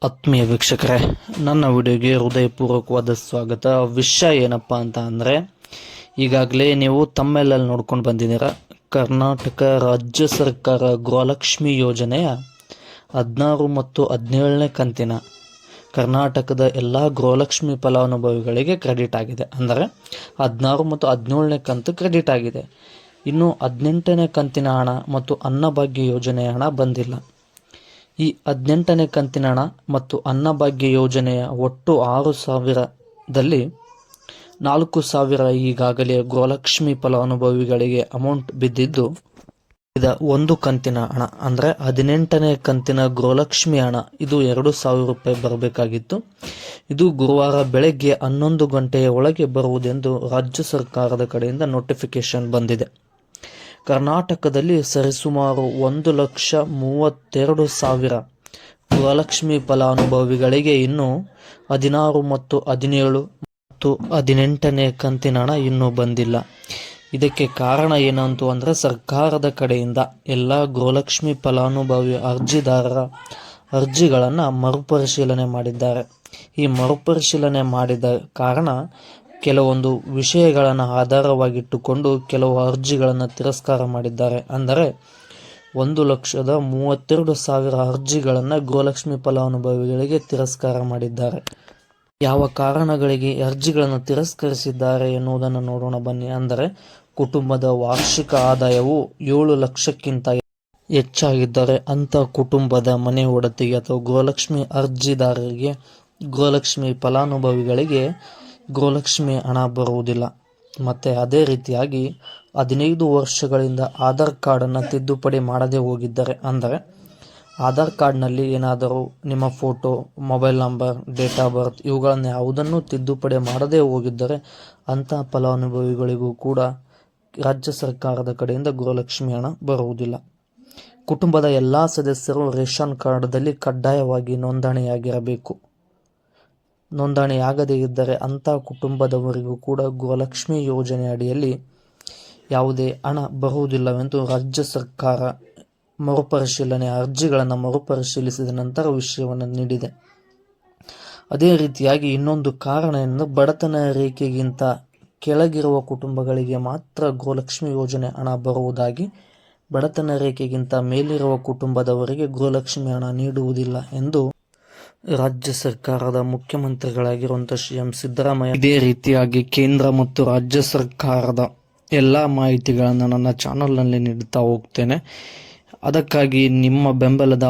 ಆತ್ಮೀಯ ವೀಕ್ಷಕರೇ, ನನ್ನ ವಿಡಿಯೋಗೆ ಹೃದಯಪೂರ್ವಕವಾದ ಸ್ವಾಗತ. ವಿಷಯ ಏನಪ್ಪ ಅಂತ ಅಂದರೆ, ಈಗಾಗಲೇ ನೀವು ತಮ್ಮೆಲ್ಲಲ್ಲಿ ನೋಡ್ಕೊಂಡು ಬಂದಿದ್ದೀರ. ಕರ್ನಾಟಕ ರಾಜ್ಯ ಸರ್ಕಾರ ಗೃಹಲಕ್ಷ್ಮಿ ಯೋಜನೆಯ 16 ಮತ್ತು 17ನೇ ಕಂತಿನ ಕರ್ನಾಟಕದ ಎಲ್ಲ ಗೃಹಲಕ್ಷ್ಮಿ ಫಲಾನುಭವಿಗಳಿಗೆ ಕ್ರೆಡಿಟ್ ಆಗಿದೆ. ಅಂದರೆ 16 ಮತ್ತು 17ನೇ ಕಂತು ಕ್ರೆಡಿಟ್ ಆಗಿದೆ. ಇನ್ನು 18ನೇ ಕಂತಿನ ಹಣ ಮತ್ತು ಅನ್ನಭಾಗ್ಯ ಯೋಜನೆಯ ಹಣ ಬಂದಿಲ್ಲ. ಈ 18ನೇ ಕಂತಿನ ಹಣ ಮತ್ತು ಅನ್ನಭಾಗ್ಯ ಯೋಜನೆಯ ಒಟ್ಟು 6,000ದಲ್ಲಿ 4,000 ಈಗಾಗಲೇ ಗೃಹಲಕ್ಷ್ಮಿ ಫಲಾನುಭವಿಗಳಿಗೆ ಅಮೌಂಟ್ ಬಿದ್ದಿದ್ದು, ಒಂದು ಕಂತಿನ ಹಣ ಅಂದರೆ 18ನೇ ಕಂತಿನ ಗೃಹಲಕ್ಷ್ಮಿ ಹಣ ಇದು 2,000 ರೂಪಾಯಿ ಬರಬೇಕಾಗಿತ್ತು. ಇದು ಗುರುವಾರ ಬೆಳಗ್ಗೆ 11 ಗಂಟೆಯ ಒಳಗೆ ಬರುವುದೆಂದು ರಾಜ್ಯ ಸರ್ಕಾರದ ಕಡೆಯಿಂದ ನೋಟಿಫಿಕೇಶನ್ ಬಂದಿದೆ. ಕರ್ನಾಟಕದಲ್ಲಿ ಸರಿಸುಮಾರು 1,32,000 ಗೃಹಲಕ್ಷ್ಮಿ ಫಲಾನುಭವಿಗಳಿಗೆ ಇನ್ನೂ 16 ಮತ್ತು 17 ಮತ್ತು 18ನೇ ಕಂತಿನ ಹಣ ಇನ್ನೂ ಬಂದಿಲ್ಲ. ಇದಕ್ಕೆ ಕಾರಣ ಏನಂತು ಅಂದರೆ, ಸರ್ಕಾರದ ಕಡೆಯಿಂದ ಎಲ್ಲ ಗೃಹಲಕ್ಷ್ಮಿ ಫಲಾನುಭವಿ ಅರ್ಜಿದಾರರ ಅರ್ಜಿಗಳನ್ನು ಮರುಪರಿಶೀಲನೆ ಮಾಡಿದ್ದಾರೆ. ಈ ಮರುಪರಿಶೀಲನೆ ಮಾಡಿದ ಕಾರಣ ಕೆಲವೊಂದು ವಿಷಯಗಳನ್ನು ಆಧಾರವಾಗಿಟ್ಟುಕೊಂಡು ಕೆಲವು ಅರ್ಜಿಗಳನ್ನು ತಿರಸ್ಕಾರ ಮಾಡಿದ್ದಾರೆ. ಅಂದರೆ 1,32,000 ಅರ್ಜಿಗಳನ್ನು ಗೃಹಲಕ್ಷ್ಮಿ ಫಲಾನುಭವಿಗಳಿಗೆ ತಿರಸ್ಕಾರ ಮಾಡಿದ್ದಾರೆ. ಯಾವ ಕಾರಣಗಳಿಗೆ ಅರ್ಜಿಗಳನ್ನು ತಿರಸ್ಕರಿಸಿದ್ದಾರೆ ಎನ್ನುವುದನ್ನು ನೋಡೋಣ ಬನ್ನಿ. ಅಂದರೆ ಕುಟುಂಬದ ವಾರ್ಷಿಕ ಆದಾಯವು 7 ಲಕ್ಷಕ್ಕಿಂತ ಹೆಚ್ಚಾಗಿದ್ದರೆ ಅಂಥ ಕುಟುಂಬದ ಮನೆ ಒಡತಿಗೆ ಅಥವಾ ಗೃಹಲಕ್ಷ್ಮಿ ಅರ್ಜಿದಾರರಿಗೆ, ಗೃಹಲಕ್ಷ್ಮಿ ಫಲಾನುಭವಿಗಳಿಗೆ ಗೃಹಲಕ್ಷ್ಮಿ ಹಣ ಬರುವುದಿಲ್ಲ. ಮತ್ತು ಅದೇ ರೀತಿಯಾಗಿ 15 ವರ್ಷಗಳಿಂದ ಆಧಾರ್ ಕಾರ್ಡನ್ನು ತಿದ್ದುಪಡಿ ಮಾಡದೇ ಹೋಗಿದ್ದರೆ, ಅಂದರೆ ಆಧಾರ್ ಕಾರ್ಡ್ನಲ್ಲಿ ಏನಾದರೂ ನಿಮ್ಮ photo, mobile number, date of birth ಇವುಗಳನ್ನು ಯಾವುದನ್ನು ತಿದ್ದುಪಡಿ ಮಾಡದೇ ಹೋಗಿದ್ದರೆ ಅಂಥ ಫಲಾನುಭವಿಗಳಿಗೂ ಕೂಡ ರಾಜ್ಯ ಸರ್ಕಾರದ ಕಡೆಯಿಂದ ಗೃಹಲಕ್ಷ್ಮಿ ಹಣ ಬರುವುದಿಲ್ಲ. ಕುಟುಂಬದ ಎಲ್ಲ ಸದಸ್ಯರು ರೇಷನ್ ಕಾರ್ಡ್ದಲ್ಲಿ ಕಡ್ಡಾಯವಾಗಿ ನೋಂದಣಿಯಾಗಿರಬೇಕು. ನೋಂದಣಿಯಾಗದೇ ಇದ್ದರೆ ಅಂಥ ಕುಟುಂಬದವರಿಗೂ ಕೂಡ ಗೃಹಲಕ್ಷ್ಮಿ ಯೋಜನೆ ಅಡಿಯಲ್ಲಿ ಯಾವುದೇ ಹಣ ಬರುವುದಿಲ್ಲವೆಂದು ರಾಜ್ಯ ಸರ್ಕಾರ ಅರ್ಜಿಗಳನ್ನು ಮರುಪರಿಶೀಲಿಸಿದ ನಂತರ ವಿಷಯವನ್ನು ನೀಡಿದೆ. ಅದೇ ರೀತಿಯಾಗಿ ಇನ್ನೊಂದು ಕಾರಣ ಎಂದರೆ, ಬಡತನ ರೇಖೆಗಿಂತ ಕೆಳಗಿರುವ ಕುಟುಂಬಗಳಿಗೆ ಮಾತ್ರ ಗೃಹಲಕ್ಷ್ಮಿ ಯೋಜನೆ ಹಣ ಬರುವುದಾಗಿ, ಬಡತನ ರೇಖೆಗಿಂತ ಮೇಲಿರುವ ಕುಟುಂಬದವರಿಗೆ ಗೃಹಲಕ್ಷ್ಮಿ ಹಣ ನೀಡುವುದಿಲ್ಲ ಎಂದು ರಾಜ್ಯ ಸರ್ಕಾರದ ಮುಖ್ಯಮಂತ್ರಿಗಳಾಗಿರುವಂಥ CM ಸಿದ್ದರಾಮಯ್ಯ ಇದೇ ರೀತಿಯಾಗಿ ಕೇಂದ್ರ ಮತ್ತು ರಾಜ್ಯ ಸರ್ಕಾರದ ಎಲ್ಲ ಮಾಹಿತಿಗಳನ್ನು ನನ್ನ ಚಾನಲ್ನಲ್ಲಿ ನೀಡುತ್ತಾ ಹೋಗ್ತೇನೆ. ಅದಕ್ಕಾಗಿ ನಿಮ್ಮ ಬೆಂಬಲದ